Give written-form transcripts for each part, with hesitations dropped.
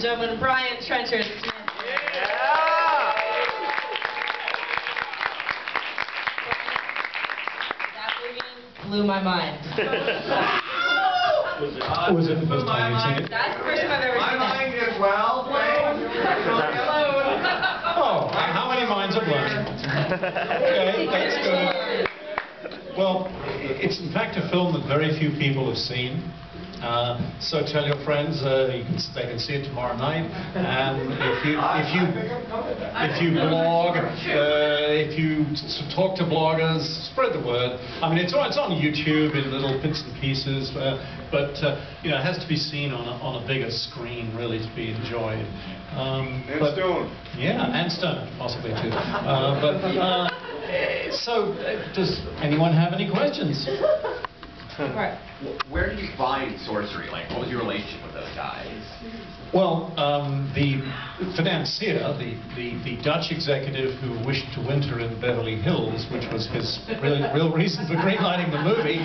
and gentlemen, Brian Trenchard-Smith. That movie blew my mind. Was it the first time you've seen it? That's the first time I've ever seen it. My mind as well. Oh, how many minds are blown? Okay, that's good. Well, it's in fact a film that very few people have seen. So tell your friends they can see it tomorrow night. And if you blog, if you talk to bloggers, spread the word. I mean, it's on YouTube in little bits and pieces, but you know, it has to be seen on a bigger screen really to be enjoyed. And Stone. Yeah, and Stone possibly too. So does anyone have any questions? Right. Where did you find sorcery? Like, what was your relationship with those guys? Well, the financier, the Dutch executive who wished to winter in Beverly Hills, which was his real reason for greenlighting the movie.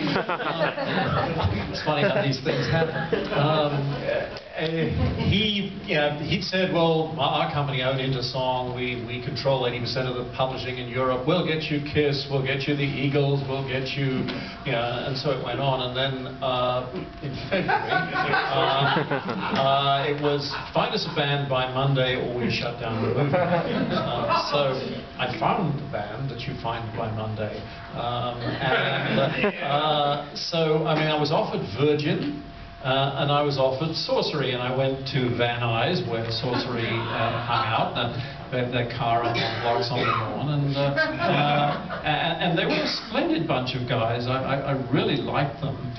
It's funny how these things happen. He'd said, well, our company owned Intersong, we control 80% of the publishing in Europe, we'll get you Kiss, we'll get you the Eagles, we'll get you, and so it went on. And then in February, it was, find us a band by Monday or we shut down the movie. So I found the band that you find by Monday. So, I mean, I was offered Virgin, and I was offered Sorcery, and I went to Van Nuys, where Sorcery hung out. They had their car on the blocks on the lawn, and they were a splendid bunch of guys. I really liked them,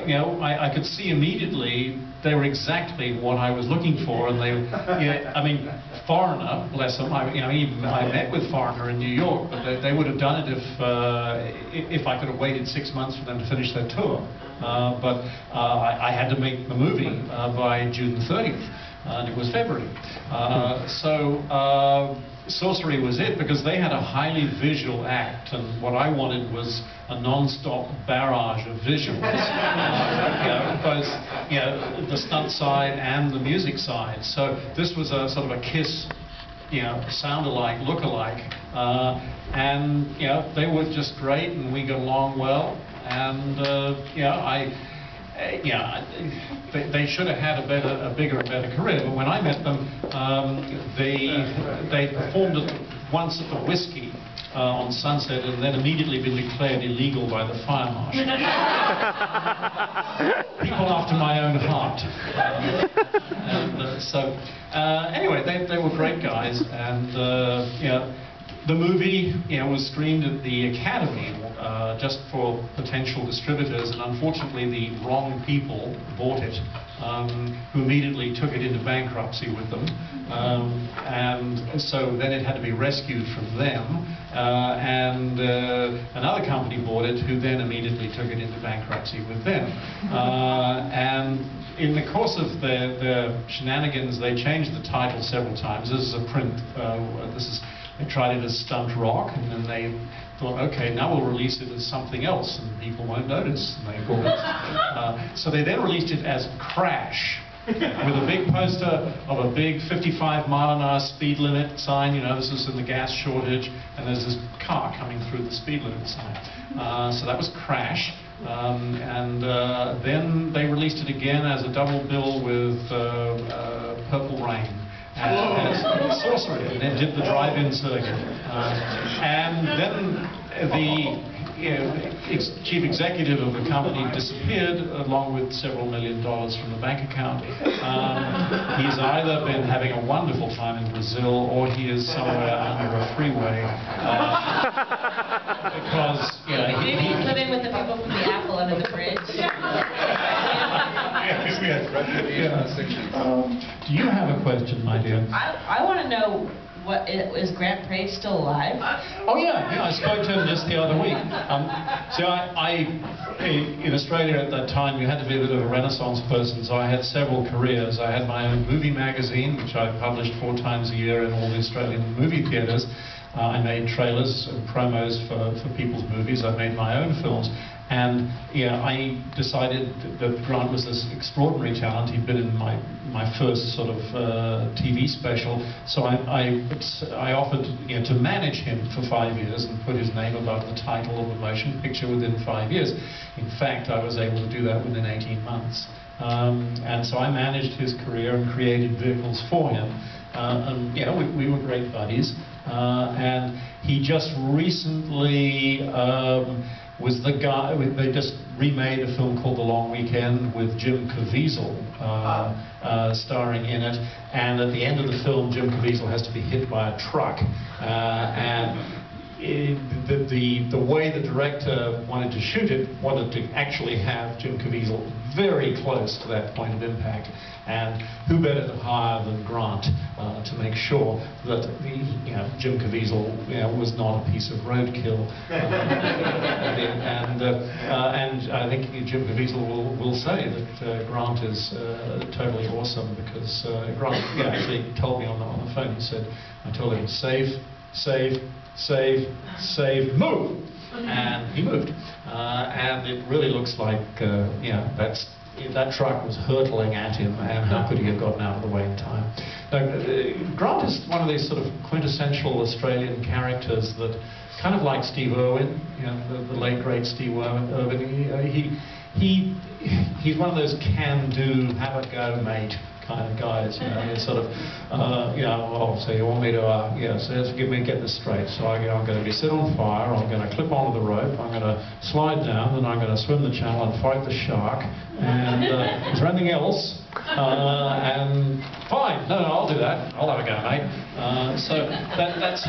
you know, I could see immediately they were exactly what I was looking for, and they, I mean, Foreigner, bless them. I met with Foreigner in New York, but they would have done it if I could have waited 6 months for them to finish their tour. But I had to make the movie by June 30th, and it was February. Sorcery was it, because they had a highly visual act, and what I wanted was a non-stop barrage of visuals, both the stunt side and the music side. So this was a sort of a Kiss, sound-alike, look-alike, and they were just great, and we got along well, and they should have had a bigger and better career. But when I met them, they performed once at the Whiskey on Sunset, and then immediately been declared illegal by the fire marshal. People after my own heart. Anyway, they were great guys, and the movie was screened at the Academy just for potential distributors, and unfortunately the wrong people bought it, who immediately took it into bankruptcy with them, and so then it had to be rescued from them, and another company bought it, who then immediately took it into bankruptcy with them, and in the course of their shenanigans they changed the title several times. This is a print, they tried it as Stunt Rock, and then they thought, okay, now we'll release it as something else, and people won't notice, and they bought it. So they then released it as Crash, with a big poster of a big 55-mile-an-hour speed limit sign. This is in the gas shortage, and there's this car coming through the speed limit sign. So that was Crash. And then they released it again as a double bill with Purple Rain. And Sorcery, and then did the drive-in circuit. And then the chief executive of the company disappeared, along with several $1 million from the bank account. He's either been having a wonderful time in Brazil, or he is somewhere under a freeway. Because, maybe he's living with the people from the Apple under the bridge. Do you have a question, my dear? I want to know, is Grant Praed still alive? Oh yeah, I spoke to him just the other week. In Australia at that time, you had to be a bit of a Renaissance person, so I had several careers. I had my own movie magazine, which I published 4 times a year in all the Australian movie theatres. I made trailers and promos for people's movies. I made my own films. And I decided that Grant was this extraordinary talent. He'd been in my first sort of TV special, so I offered to manage him for 5 years and put his name above the title of a motion picture within 5 years. In fact, I was able to do that within 18 months. And so I managed his career and created vehicles for him. And we were great buddies. And he just recently was the guy. They just remade a film called The Long Weekend with Jim Caviezel starring in it. And at the end of the film, Jim Caviezel has to be hit by a truck. The way the director wanted to shoot it, wanted to actually have Jim Caviezel very close to that point of impact. And who better to hire than Grant to make sure that Jim Caviezel was not a piece of roadkill. And I think Jim Caviezel will say that Grant is totally awesome, because Grant actually told me on the phone, he said, I told him, save, move! And he moved. And it really looks like, that truck was hurtling at him, and how could he have gotten out of the way in time? Now, Grant is one of these sort of quintessential Australian characters that, kind of like Steve Irwin, the late great Steve Irwin. He's one of those can-do, have-a-go, mate kind of guys. He's sort of, so you want me to, so let's get this straight. So I'm going to be set on fire, I'm going to clip onto the rope, I'm going to slide down, then I'm going to swim the channel and fight the shark. And is there anything else? And fine, no, I'll do that. I'll have a go, mate. So that's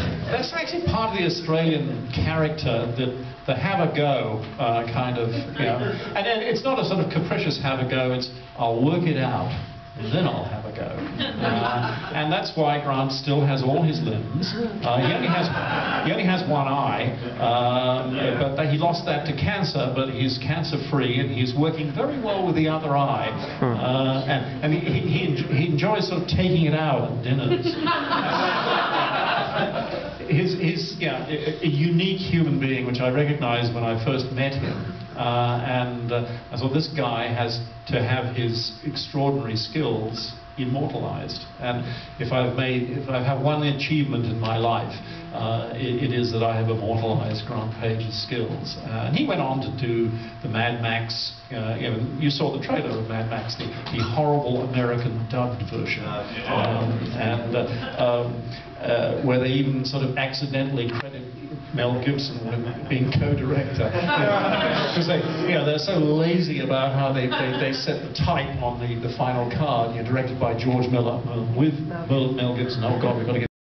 actually part of the Australian character, the have-a-go kind of, and it's not a sort of capricious have-a-go, it's I'll work it out, then I'll have a go. And that's why Grant still has all his limbs. He only has one eye, but he lost that to cancer, but he's cancer-free, and he's working very well with the other eye. And he enjoys sort of taking it out at dinners. He's a unique human being, which I recognized when I first met him. And I thought, this guy has to have his extraordinary skills immortalized. And if I have one achievement in my life, it is that I have immortalized Grant Page's skills. And he went on to do the Mad Max. You saw the trailer of Mad Max, the horrible American dubbed version, where they even sort of accidentally credit Mel Gibson with being co-director, because they're so lazy about how they set the type on the final card. Directed by George Miller with Mel Gibson. Oh God, we've got to get